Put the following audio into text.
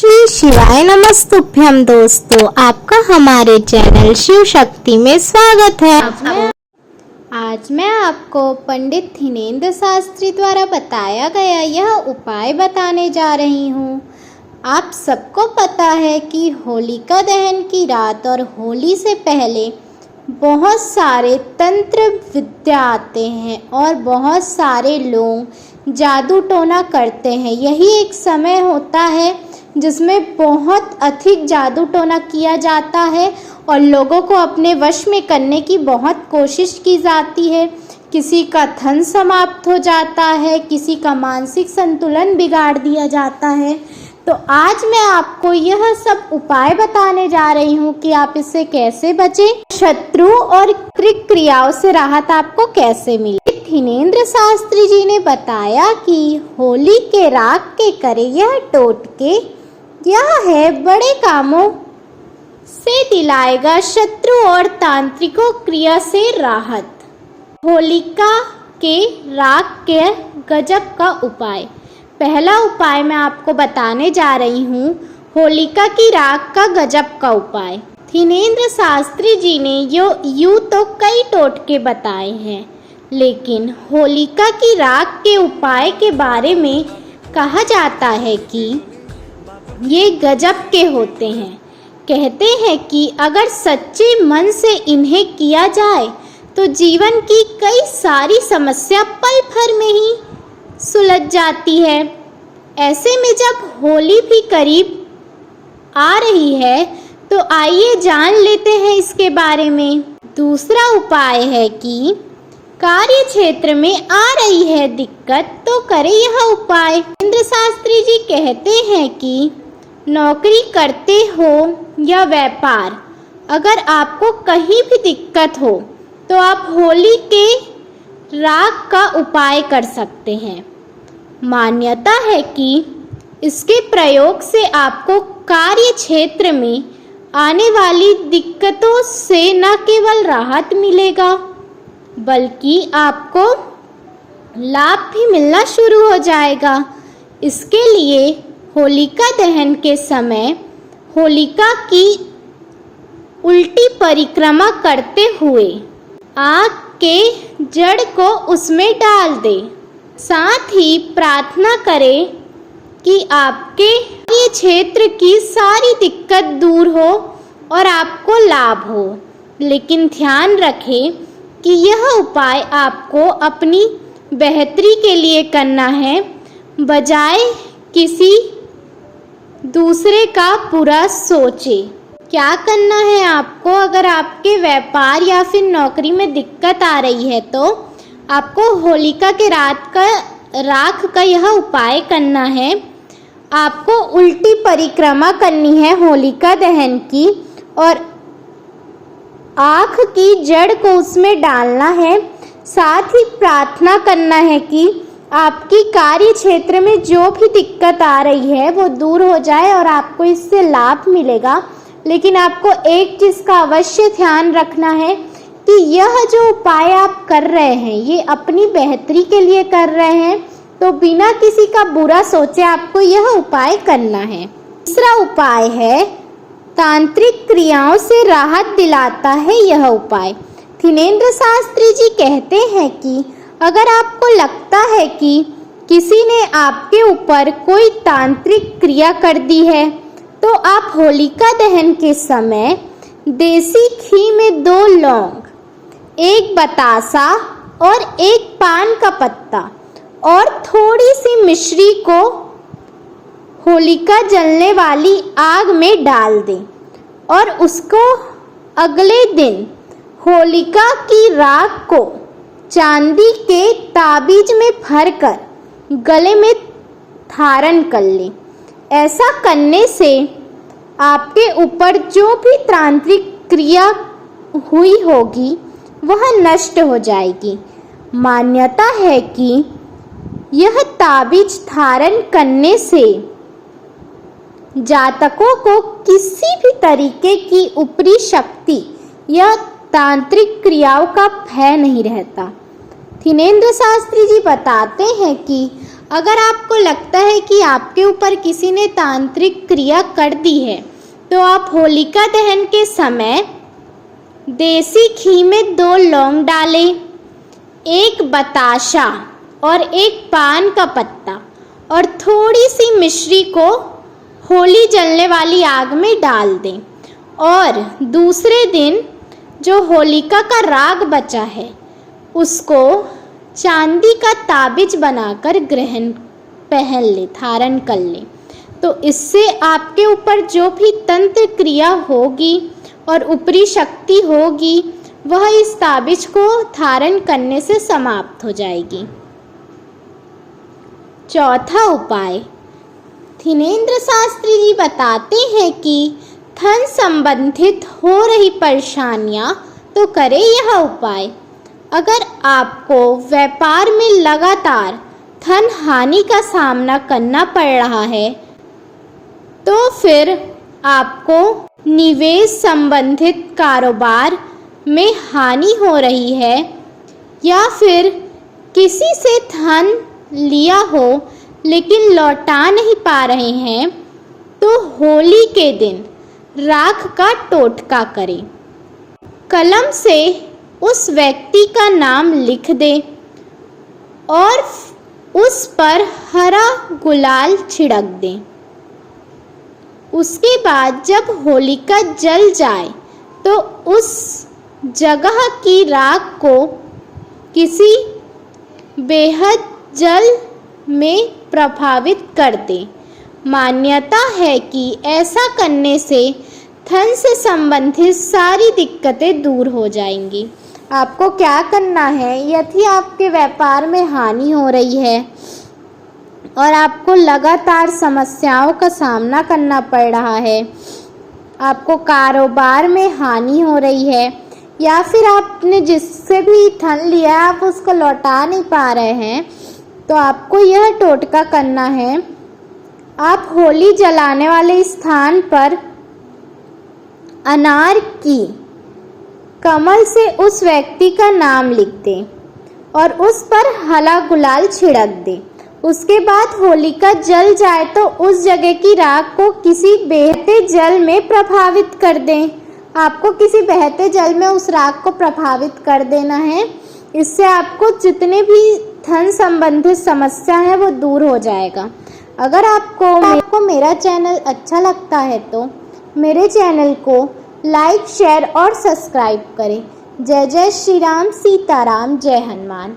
श्री शिवाय नमस्तुभ्यम। दोस्तों, आपका हमारे चैनल शिव शक्ति में स्वागत है। आज मैं आपको पंडित थिनेंद्र शास्त्री द्वारा बताया गया यह उपाय बताने जा रही हूँ। आप सबको पता है कि होलिका दहन की रात और होली से पहले बहुत सारे तंत्र विद्या आते हैं और बहुत सारे लोग जादू टोना करते हैं। यही एक समय होता है जिसमें बहुत अधिक जादू टोना किया जाता है और लोगों को अपने वश में करने की बहुत कोशिश की जाती है। किसी का धन समाप्त हो जाता है, किसी का मानसिक संतुलन बिगाड़ दिया जाता है। तो आज मैं आपको यह सब उपाय बताने जा रही हूँ कि आप इससे कैसे बचें, शत्रु और क्रियाओं से राहत आपको कैसे मिले। थिनेंद्र शास्त्री जी ने बताया कि होली के राख के करे यह टोटके, यह है बड़े कामों से दिलाएगा शत्रु और तांत्रिकों क्रिया से राहत। होलिका के राख के गजब का उपाय। पहला उपाय मैं आपको बताने जा रही हूँ, होलिका की राख का गजब का उपाय। थिनेंद्र शास्त्री जी ने यूँ तो कई टोटके बताए हैं, लेकिन होलिका की राख के उपाय के बारे में कहा जाता है कि ये गजब के होते हैं। कहते हैं कि अगर सच्चे मन से इन्हें किया जाए तो जीवन की कई सारी समस्या पल भर में ही सुलझ जाती है। ऐसे में जब होली भी करीब आ रही है तो आइए जान लेते हैं इसके बारे में। दूसरा उपाय है कि कार्य क्षेत्र में आ रही है दिक्कत तो करें यह उपाय। थिनेंद्र शास्त्री जी कहते हैं कि नौकरी करते हो या व्यापार, अगर आपको कहीं भी दिक्कत हो तो आप होली के राख का उपाय कर सकते हैं। मान्यता है कि इसके प्रयोग से आपको कार्य क्षेत्र में आने वाली दिक्कतों से न केवल राहत मिलेगा बल्कि आपको लाभ भी मिलना शुरू हो जाएगा। इसके लिए होलिका दहन के समय होलिका की उल्टी परिक्रमा करते हुए आग के जड़ को उसमें डाल दें। साथ ही प्रार्थना करें कि आपके ये क्षेत्र की सारी दिक्कत दूर हो और आपको लाभ हो। लेकिन ध्यान रखें कि यह उपाय आपको अपनी बेहतरी के लिए करना है, बजाय किसी दूसरे का बुरा सोचे। क्या करना है आपको, अगर आपके व्यापार या फिर नौकरी में दिक्कत आ रही है तो आपको होलिका के राख का यह उपाय करना है। आपको उल्टी परिक्रमा करनी है होलिका दहन की और आँख की जड़ को उसमें डालना है। साथ ही प्रार्थना करना है कि आपकी कार्य क्षेत्र में जो भी दिक्कत आ रही है वो दूर हो जाए और आपको इससे लाभ मिलेगा। लेकिन आपको एक चीज़ का अवश्य ध्यान रखना है कि यह जो उपाय आप कर रहे हैं ये अपनी बेहतरी के लिए कर रहे हैं, तो बिना किसी का बुरा सोचे आपको यह उपाय करना है। तीसरा उपाय है तांत्रिक क्रियाओं से राहत दिलाता है यह उपाय। थिनेंद्र शास्त्री जी कहते हैं कि अगर आपको लगता है कि किसी ने आपके ऊपर कोई तांत्रिक क्रिया कर दी है तो आप होलिका दहन के समय देसी घी में 2 लौंग, 1 बतासा और 1 पान का पत्ता और थोड़ी सी मिश्री को होलिका जलने वाली आग में डाल दें और उसको अगले दिन होलिका की राख को चांदी के ताबीज में भरकर गले में धारण कर लें। ऐसा करने से आपके ऊपर जो भी तांत्रिक क्रिया हुई होगी वह नष्ट हो जाएगी। मान्यता है कि यह ताबीज धारण करने से जातकों को किसी भी तरीके की ऊपरी शक्ति या तांत्रिक क्रियाओं का भय नहीं रहता। थिनेंद्र शास्त्री जी बताते हैं कि अगर आपको लगता है कि आपके ऊपर किसी ने तांत्रिक क्रिया कर दी है तो आप होलिका दहन के समय देसी घी में 2 लौंग डालें, 1 बताशा और 1 पान का पत्ता और थोड़ी सी मिश्री को होली जलने वाली आग में डाल दें और दूसरे दिन जो होलिका का राग बचा है उसको चांदी का ताबिज बनाकर पहन ले, धारण कर ले। तो इससे आपके ऊपर जो भी तंत्र क्रिया होगी और ऊपरी शक्ति होगी वह इस ताबिज को धारण करने से समाप्त हो जाएगी। चौथा उपाय, थिनेंद्र शास्त्री जी बताते हैं कि धन संबंधित हो रही परेशानियां तो करें यह उपाय। अगर आपको व्यापार में लगातार धन हानि का सामना करना पड़ रहा है तो फिर आपको निवेश संबंधित कारोबार में हानि हो रही है या फिर किसी से धन लिया हो लेकिन लौटा नहीं पा रहे हैं तो होली के दिन राख का टोटका करें। कलम से उस व्यक्ति का नाम लिख दे और उस पर हरा गुलाल छिड़क दें। उसके बाद जब होलिका जल जाए तो उस जगह की राख को किसी बेहद जल में प्रभावित कर दें। मान्यता है कि ऐसा करने से धन से संबंधित सारी दिक्कतें दूर हो जाएंगी। आपको क्या करना है, यदि आपके व्यापार में हानि हो रही है और आपको लगातार समस्याओं का सामना करना पड़ रहा है, आपको कारोबार में हानि हो रही है या फिर आपने जिससे भी धन लिया है आप उसको लौटा नहीं पा रहे हैं, तो आपको यह टोटका करना है। आप होली जलाने वाले स्थान पर अनार की कमल से उस व्यक्ति का नाम लिख दें और उस पर हरा गुलाल छिड़क दें। उसके बाद होलिका जल जाए तो उस जगह की राख को किसी बहते जल में प्रभावित कर दें। आपको किसी बहते जल में उस राख को प्रभावित कर देना है। इससे आपको जितने भी धन संबंधित समस्या है वो दूर हो जाएगा। अगर आपको मेरा चैनल अच्छा लगता है तो मेरे चैनल को लाइक, शेयर और सब्सक्राइब करें। जय जय श्री राम, सीताराम, जय हनुमान।